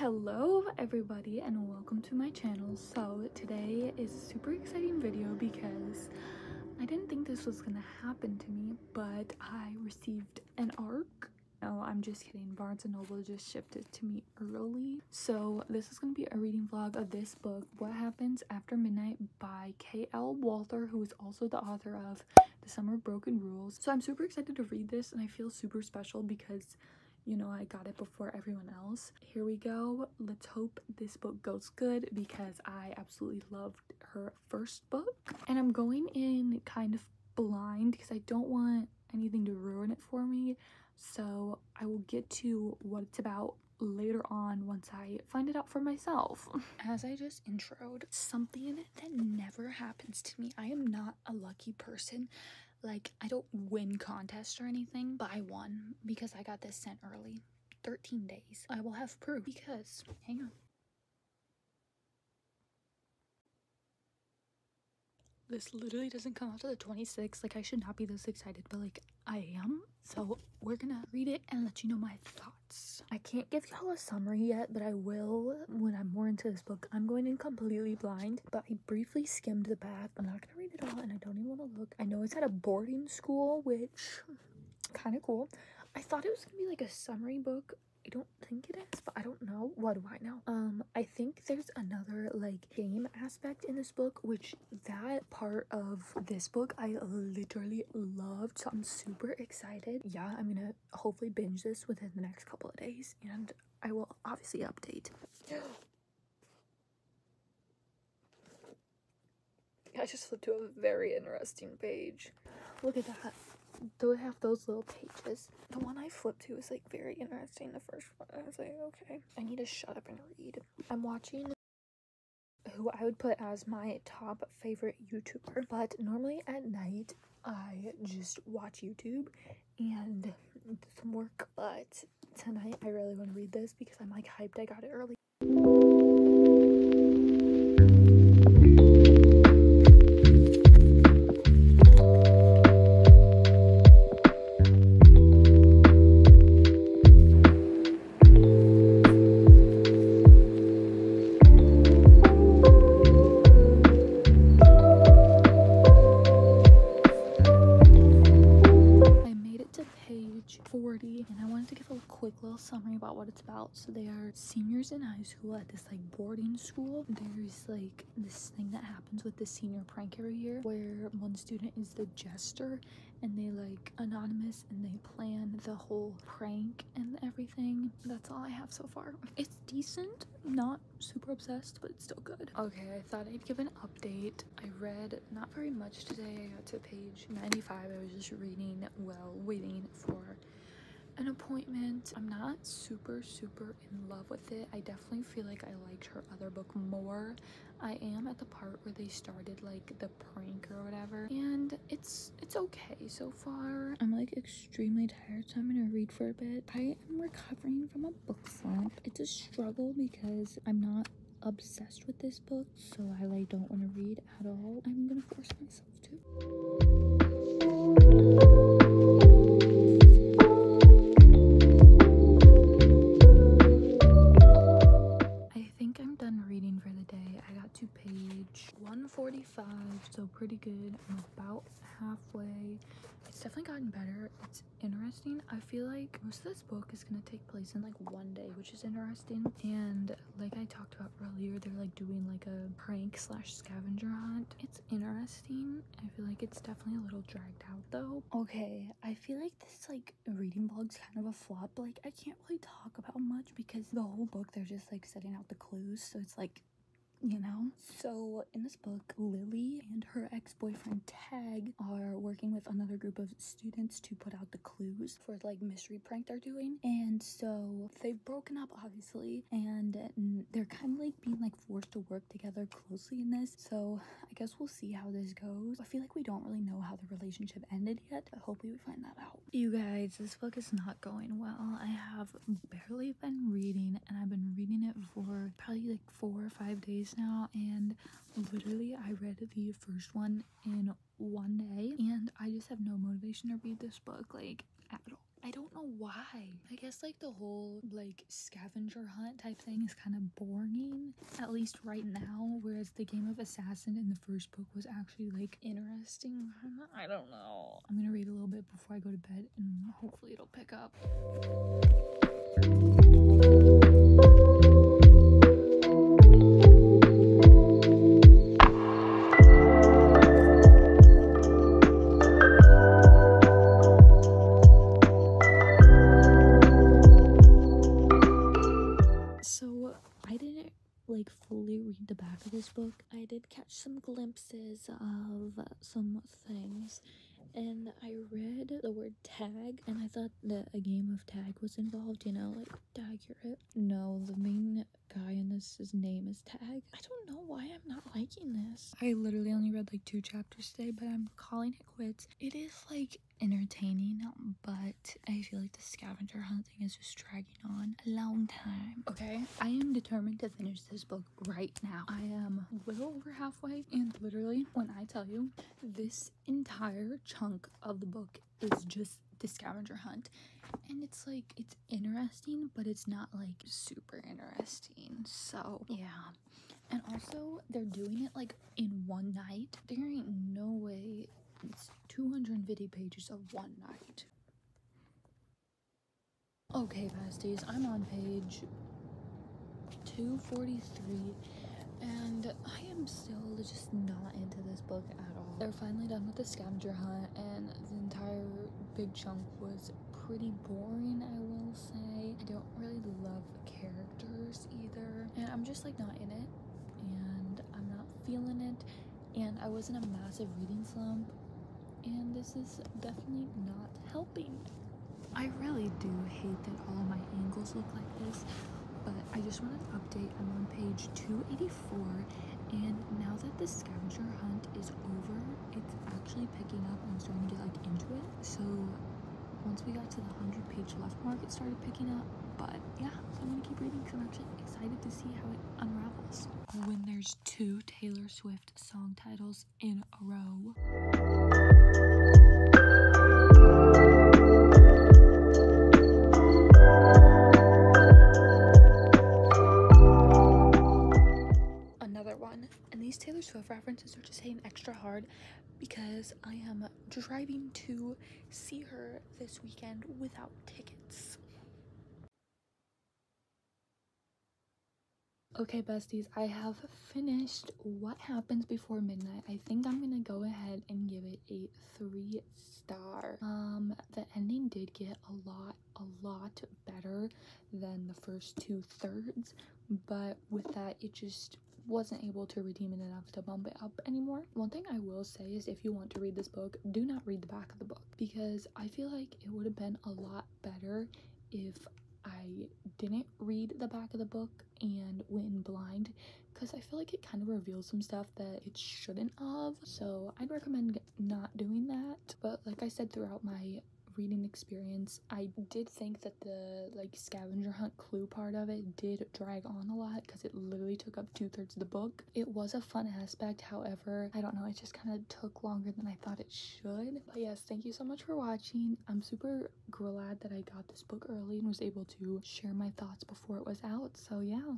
Hello everybody and welcome to my channel. So today is a super exciting video because I didn't think this was gonna happen to me, but I received an ARC. No, I'm just kidding. Barnes & Noble just shipped it to me early. So this is gonna be a reading vlog of this book, What Happens After Midnight by KL Walther, who is also the author of The Summer of Broken Rules. So I'm super excited to read this and I feel super special because you know, I got it before everyone else. Here we go. Let's hope this book goes good because I absolutely loved her first book. And I'm going in kind of blind because I don't want anything to ruin it for me. So I will get to what it's about later on once I find it out for myself. As I just introed, something that never happens to me. I am not a lucky person. Like, I don't win contests or anything, but I won because I got this sent early. 13 days. I will have proof because, hang on. This literally doesn't come out to the 26th. Like, I should not be this excited, but like, I am. So we're gonna read it and let you know my thoughts. I can't give y'all a summary yet, but I will when I'm more into this book. I'm going in completely blind, but I briefly skimmed the back. I'm not gonna read it all and I don't even want to look. I know it's at a boarding school, which kind of cool. I thought it was gonna be like a summary book. I don't think it is, but I don't know. What do I know? I think there's another like game aspect in this book, which that part of this book I literally loved, so I'm super excited. Yeah, I'm gonna hopefully binge this within the next couple of days and I will obviously update. I just flipped to a very interesting page. Look at that. They have those little pages. The one I flipped to is like very interesting. The first one, I was like, okay, I need to shut up and read. I'm watching who I would put as my top favorite YouTuber, but normally at night I just watch YouTube and do some work, but tonight I really want to read this because I'm like hyped I got it early. And I wanted to give a quick little summary about what it's about. So they are seniors in high school at this like boarding school. There's like this thing that happens with the senior prank every year where one student is the jester and they like anonymous and they plan the whole prank and everything. That's all I have so far. It's decent, not super obsessed, but it's still good. Okay, I thought I'd give an update. I read not very much today. I got to page 95. I was just reading while waiting for an appointment. I'm not super in love with it. I definitely feel like I liked her other book more. I am at the part where they started like the prank or whatever, and it's okay so far. I'm like extremely tired, so I'm gonna read for a bit. I am recovering from a book slump. It's a struggle because I'm not obsessed with this book, so I like don't want to read at all. I'm gonna force myself to. To page 145, so pretty good. I'm about halfway. It's definitely gotten better. It's interesting. I feel like most of this book is gonna take place in like one day, which is interesting. And like I talked about earlier, they're like doing like a prank slash scavenger hunt. It's interesting. I feel like it's definitely a little dragged out though. Okay, I feel like this like reading vlog's kind of a flop, but like I can't really talk about much because the whole book they're just like setting out the clues, so it's like, you know. So in this book, Lily and her ex-boyfriend Tag are working with another group of students to put out the clues for like mystery prank they're doing, and so they've broken up obviously, and they're kind of like being like forced to work together closely in this. So I guess we'll see how this goes. I feel like we don't really know how the relationship ended yet, but hopefully we find that out. You guys, this book is not going well. I have barely been reading, and I've been reading it for probably like 4 or 5 days now, and literally I read the first one in one day and I just have no motivation to read this book like at all. I don't know why. I guess like the whole like scavenger hunt type thing is kind of boring, at least right now, whereas the game of assassin in the first book was actually like interesting. I don't know. I'm gonna read a little bit before I go to bed and hopefully it'll pick up. So I didn't like fully read the back of this book. I did catch some glimpses of some things, and I read the word tag, and I thought that a game of tag was involved, you know, like tag you're it. No, the main guy in this, his name is Tag. I don't know why I'm not liking this. I literally only read like 2 chapters today, but I'm calling it quits. It is like entertaining, but I feel like the scavenger hunt thing is just dragging on a long time. Okay, I am determined to finish this book right now. I am a little over halfway, and literally when I tell you, this entire chunk of the book is just the scavenger hunt, and it's like, it's interesting, but it's not like super interesting. So yeah, and also they're doing it like in one night. There ain't no way it's 250 pages of one night. Okay, besties, I'm on page 243, and I am still just not into this book at all. They're finally done with the scavenger hunt, and the entire big chunk was pretty boring, I will say. I don't really love the characters either, and I'm just like not in it, and I'm not feeling it, and I was in a massive reading slump, and this is definitely not helping. I really do hate that all of my angles look like this, but I just wanted to update. I'm on page 284, and now that the scavenger hunt is over, it's actually picking up, and I'm starting to get like into it. So once we got to the 100-page left mark, it started picking up. But yeah, so I'm gonna keep reading because I'm actually excited to see how it unravels. When there's 2 Taylor Swift song titles in a row. Another one, and these Taylor Swift references are just hitting extra hard because I am driving to see her this weekend without tickets. Okay, besties, I have finished What Happens Before Midnight. I think I'm gonna go ahead and give it a 3-star. The ending did get a lot better than the first 2/3, but with that, it just wasn't able to redeem it enough to bump it up anymore. One thing I will say is, if you want to read this book, do not read the back of the book, because I feel like it would have been a lot better if I didn't read the back of the book and went in blind, because I feel like it kind of reveals some stuff that it shouldn't have. So I'd recommend not doing that. But like I said, throughout my reading experience, I did think that the like scavenger hunt clue part of it did drag on a lot, because it literally took up 2/3 of the book. It was a fun aspect, however, I don't know, it just kind of took longer than I thought it should. But yes, thank you so much for watching. I'm super glad that I got this book early and was able to share my thoughts before it was out. So yeah.